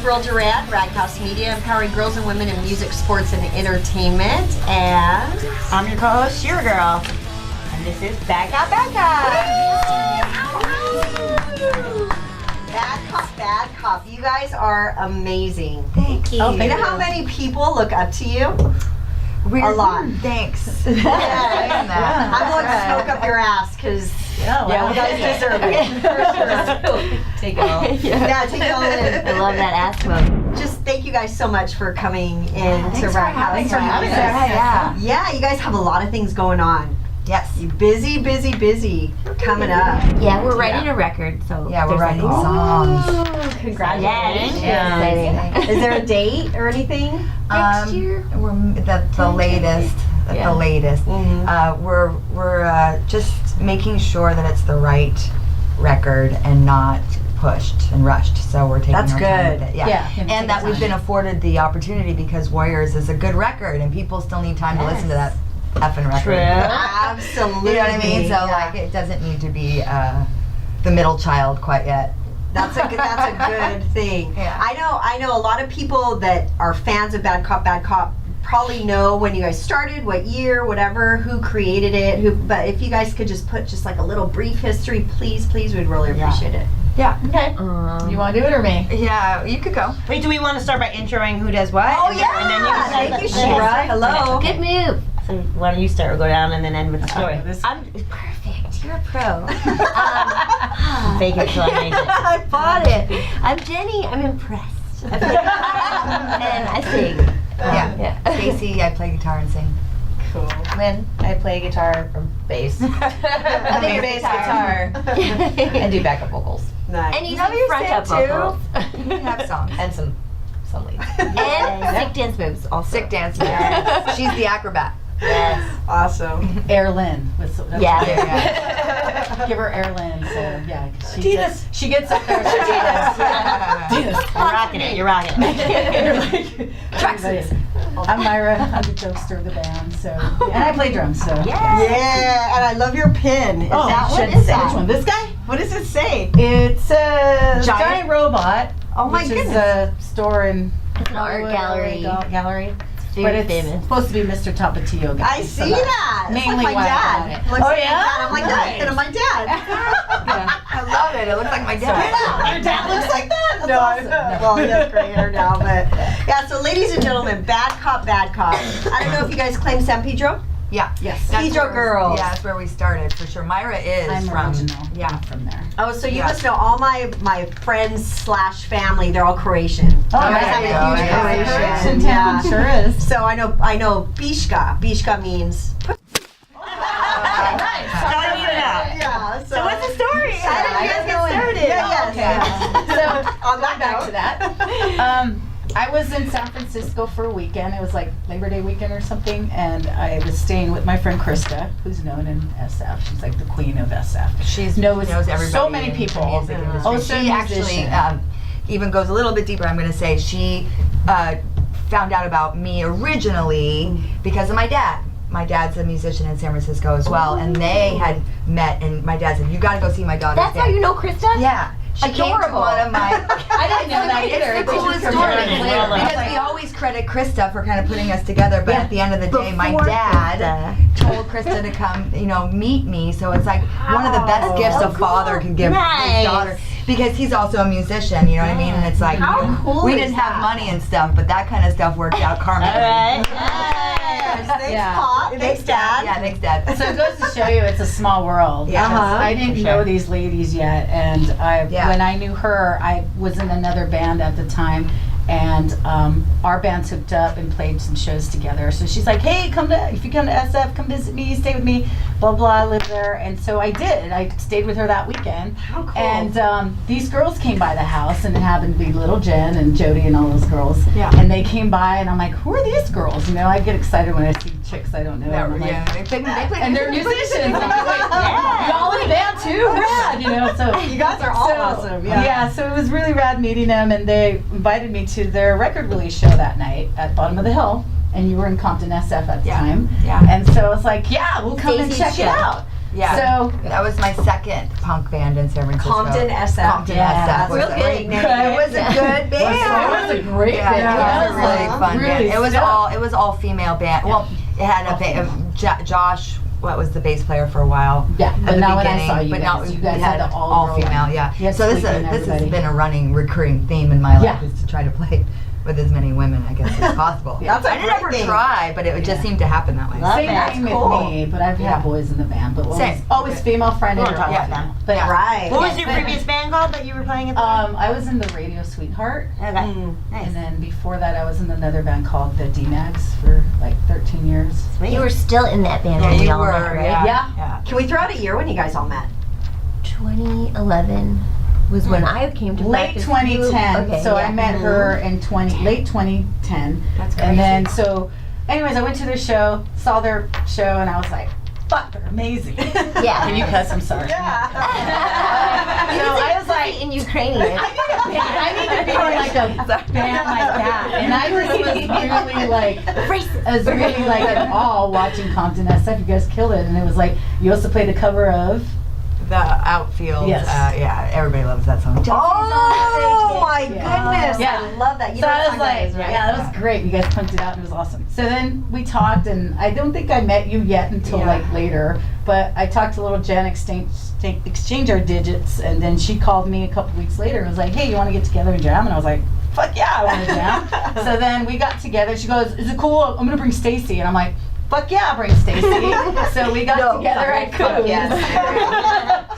April Durant, Raghouse Media, empowering girls and women in music, sports, and entertainment. And I'm your co-host, Shira Girl. And this is Bad Cop, Bad Cop. Bad Cop. You guys are amazing. Thank you. You know how many people look up to you? A lot. Thanks. I'm going to smoke up your ass because you guys deserve it. For sure. Take it all. Yeah, take it all in. I love that ass smoke. Just thank you guys so much for coming in to Raghouse. Thanks for having us. Yeah, you guys have a lot of things going on. Yes. You busy coming up. Yeah, we're writing a record, so Yeah, we're there's writing songs. Congratulations. Yeah. Is there a date or anything? Next year? We're the latest. Yeah. The latest. Mm-hmm. We're just making sure that it's the right record and not pushed and rushed. So we're taking That's our time good. with it. Yeah. And that we've been afforded the opportunity because Warriors is a good record and people still need time to listen to that effing record. True. Absolutely. You know what I mean? So Yeah. like it doesn't need to be the middle child quite yet. That's a good thing. Yeah. I know a lot of people that are fans of Bad Cop probably know when you guys started, what year, whatever, who created it, but if you guys could just put just like a little brief history, please, we'd really appreciate it. Yeah. Okay. You want to do it or me? Yeah, you could go. Wait, do we want to start by introing who does what? Oh And yeah, then you can thank you, Shira. Hello. Good move. So why don't you start? We'll go down and then end with the story. I'm perfect. You're a pro. Fake it till I make it. I bought it. I'm Jenny. I'm impressed. And I sing. Yeah. Stacy, I play guitar and sing. Cool. Lynn, I play guitar or bass. I think bass guitar and do backup vocals Nice. And you No, sing you front sing up too. vocals. You have songs. and some leads. And sick dance moves also. Sick dance. She's the acrobat. Yes. Awesome. Air Lynn. Yeah. Give her Air Lynn. So yeah, Titus. she gets up there. You're rocking it. You're rocking it. Tracksuits. I'm Myra. I'm the jokester of the band. So and I play drums. So Yeah, and I love your pin. Is Oh, that what should is say? that? Which one? This guy? What does it say? It's a Giant? giant robot. Oh my which goodness. is a store in It's an art gallery. Gallery. Very But it's famous. supposed to be Mr. Tapatio guy. I see that. It's Mainly like my why I dad. got it. Looks Oh, like my yeah? dad. I'm like that. And I'm my dad. I love it. It looks like my dad. Yeah, your dad looks like that. That's awesome. Well, he has gray hair now, but yeah. So, ladies and gentlemen, Bad Cop. I don't know if you guys claim San Pedro. Yeah. Yes. That's Pedro where- girls. Yeah, that's where we started for sure. Myra is I'm from. original. Yeah. From there. Oh, so you Yeah. must know all my friends / family. They're all Croatian. Oh, you guys there have you a go. huge Yeah. Croatian. Town sure is. So I know Bishka. Bishka means. Yeah. So what's the story? How did you guys get started? Yes. So On that back note. to that. I was in San Francisco for a weekend. It was like Labor Day weekend or something, and I was staying with my friend Krista, who's known in SF. She's like the queen of SF. She knows everybody. so many in the people. music industry. Oh, so she actually musician. even goes a little bit deeper. I'm going to say she found out about me originally because of my dad. My dad's a musician in San Francisco as well, and they had met. And my dad said, "You got to go see my daughter's That's how band." you know Krista? Yeah. She came to Adorable. one of my. I didn't know that either. It's the It's coolest just story comparing it. because we always credit Krista for kind of putting us together, but at the end of the day, my Before dad told Krista to come, meet me. So it's like one of the best gifts a father can give Nice. his daughter because he's also a musician. You know what I mean? And it's like How cool we is didn't that? have money and stuff, but that kind of stuff worked out karmically. All right. Yes. Thanks, Yeah. Pop. Thanks, Dad. Yeah, thanks, Dad. So it goes to show you it's a small world. Yeah. because Uh-huh. I didn't know these ladies yet, and when I knew her, I was in another band at the time, and our bands hooked up and played some shows together. So she's like, "Hey, if you come to SF, come visit me, stay with me, blah blah." I live there, and so I did. I stayed with her that weekend. How cool. And these girls came by the house, and it happened to be Little Jen and Jody and all those girls. Yeah. And they came by, and I'm like, "Who are these girls?" I get excited when I see chicks I don't know. and I'm like, Yeah, they play and they're musicians. I'm like, y'all in a band too? Rad, So You guys are all awesome. Yeah. so it was really rad meeting them, and they invited me to their record release show that night at Bottom of the Hill, and you were in Compton SF at the time. Yeah. And so I was like, yeah, we'll come and Stacey's check show. it out. Yeah. So That was my second punk band in San Francisco. Compton SF. Compton Yeah. SF. was Real a- good name. It was a good band. it was a great Yeah, band. it was a really fun Really band. stuck. It was all female band. Well, it had a Josh. What was the bass player for a while? Yeah, at but the now when I beginning, saw you but guys, now you guys we had had the all all-girl female. line. Yeah. You had So this Sleeping has Everybody. been a running recurring theme in my life Yeah. is to try to play with as many women, I guess, as possible. That's a I didn't great ever thing. try, but it would just Yeah. seem to happen that way. Love Same it. thing with Cool. me, but I've Yeah. had boys in the band, but Same. always female friended. We'll talk about them. But Yeah. Right. What was your previous band called that you were playing at the I was in the Radio Sweetheart, Okay. Mm. Nice. and then before that, I was in another band called the D-Mags for like 13 years. You were still in that band when we you all were, met, right? yeah. Yeah. Can we throw out a year when you guys all met? 2011 was when I came to Late practice. 2010. Okay, So yeah. I met her in late 2010. That's crazy. And then anyways, I went to their show, saw their show, and I was like, "Fuck, they're amazing." Yeah. Can you cuss? I'm sorry. So I was like, in Ukrainian. I need to be in like a band like that. And I just was really like, I was really like in awe watching Compton SF. You guys killed it. And it was like, you also played a cover of. The outfield. Yes. Yeah, everybody loves that song. Oh my Yeah. goodness! Yeah. I love that. You So know I what was song like, that is, right? yeah, that was great. You guys pumped it out. It was awesome. So then we talked, and I don't think I met you yet until Yeah. like later. But I talked to little Jen, exchange our digits, and then she called me a couple weeks later and was like, "Hey, you want to get together and jam?" And I was like, "Fuck yeah, I want to jam." So then we got together. She goes, "Is it cool? I'm gonna bring Stacy," and I'm like, "Fuck yeah, I'll bring Stacy." So we got together at Coos.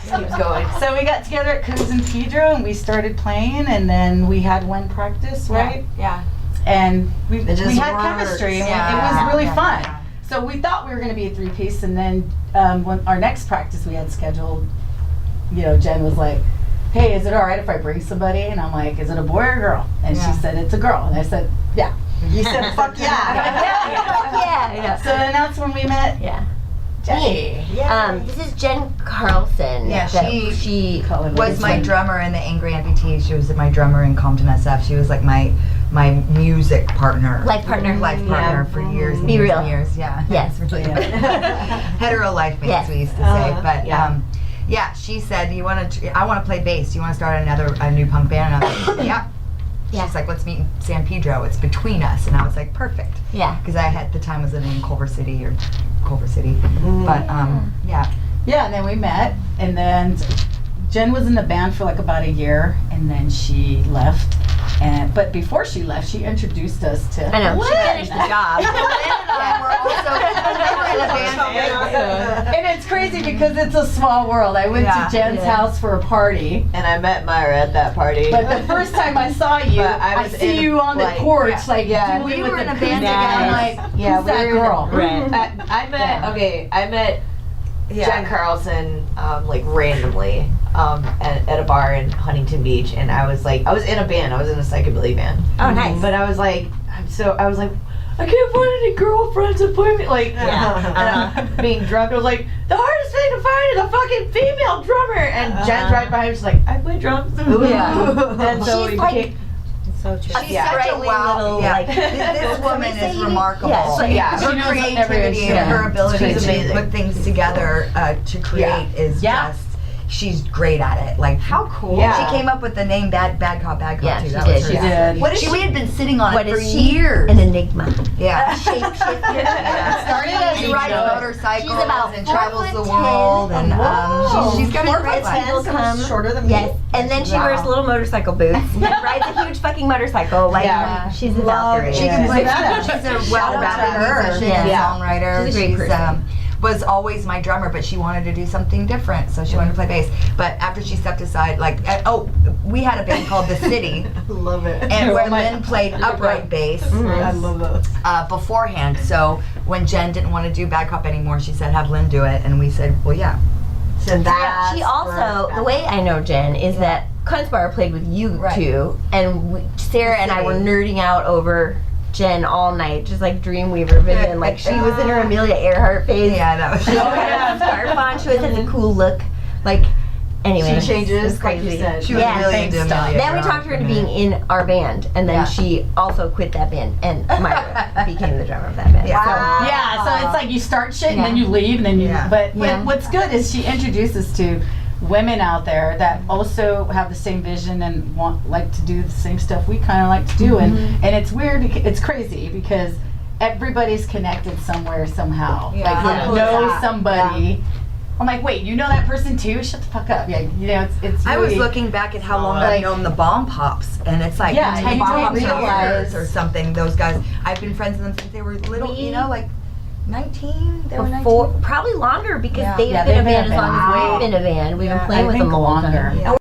Keeps going. So we got together at Coos and Pedro, and we started playing, and then we had one practice, right? Yeah. And we It just had works. chemistry, and Yeah. it was really Yeah. fun. Yeah. So we thought we were going to be a three-piece, and then when our next practice we had scheduled, Jen was like, "Hey, is it all right if I bring somebody?" And I'm like, "Is it a boy or a girl?" And Yeah. she said, "It's a girl." And I said, "Yeah." You said, "Fuck yeah." Yeah. So then that's when we met. Yeah. Jenny. This is Jen Carlson. Yeah, that she Colin was my Williamson. drummer in the Angry Amputees. She was my drummer in Compton SF. She was like my music partner. Life partner. Life partner for years and Be years real. and years. Yeah. Yes. It's really hetero life mates, Yes. we used to say. But yeah. yeah, she said, I want to play bass. Do you want to start a new punk band? And I was like, yeah. Yeah. She's like, let's meet in San Pedro. It's between us. And I was like, perfect. Yeah. Because I at the time was living in Culver City. But yeah. Yeah, and then we met, and then Jen was in the band for like about a year, and then she left. But before she left, she introduced us to. I know. She Lynn. finished the job. And it's crazy because it's a small world. I went Yeah. to Jen's Yeah. house for a party, And I met Myra at that party. but the first time I saw you, But I I was see in, you on the like, porch, like doing We with were the in a acoustic, band and I'm together. like, yeah, who's that girl? I met Yeah. I met Yeah. Jen Carlson like randomly at a bar in Huntington Beach, and I was in a band. I was in a psychobilly band. Oh, nice. But I was like, I can't find any girlfriends to play me. Like, and I'm being drunk. I was like, the hardest thing to find is a fucking female drummer. And Jen's right behind me. She's like, I play drums. Yeah. And so She's we like- became. So true. She's such a wow. This woman is remarkable. Yeah, it's like- Yeah. Her She knows creativity every and her instrument. ability She's to amazing. put things together to create is Yeah. just. She's great at it. Like How cool. Yeah. she came up with the name Bad Cop Yeah, too. she That did. was her. She did. What is We had been sitting on What it for is she? years. An enigma. Yeah. Yeah. Started as She a rides joke. motorcycles She's about and 4'10" travels the world, and she's got a great life. People come. shorter than me. Yes, and then she Wow. wears little motorcycle boots. and rides a huge fucking motorcycle. Like Yeah. she's a Love Valkyrie. She Yeah. can play. Badass. She's a Shout out to well-rounded her. musician Yeah. and Yeah. songwriter. She's a great person. Was always my drummer, but she wanted to do something different, so she wanted to play bass. But after she stepped aside, we had a band called The City, Love it. and Oh where my- Lynn played upright bass I love that. beforehand. So when Jen didn't want to do Bad Cop anymore, she said, "Have Lynn do it," and we said, "Well, yeah." So that's She also, the way I know Jen is that Kunstbar played with you Right. two, and Sarah and I were City. nerding out over Jen all night, just like Dreamweaver Vivian. Like she was in her Amelia Earhart phase. Yeah, that was. She always had a scarf on. She always has a cool look. Like anyway, She changes, it's like you crazy. said. She was Yeah, really thanks, into Doc. Amelia Then we Earhart talked her for a into being minute. in our band, and then Yeah. she also quit that band, and Myra became the drummer of that band. Yeah. So, Yeah, so it's like you start shit and then Yeah. you leave and then you. Yeah. But Yeah. what's good is she introduces to women out there that also have the same vision and like to do the same stuff we kind of like to do, and it's weird. It's crazy because everybody's connected somewhere somehow. Yeah. Like How you cool is know that? somebody. I'm like, wait, you know that person too? Shut the fuck up. Yeah, you know it's. I was really- looking back at how long Like- I've known the Bomb Pops, and it's like Yeah, 10 you don't Bomb Pops realize- or something. Those guys, I've been friends with them since they were little. You know, like 19. They were 19. before, probably longer because Yeah. they've Yeah, been a they've band been as a long as band. we've been a band. We've Yeah, been playing I with think them a long longer. time. Yeah.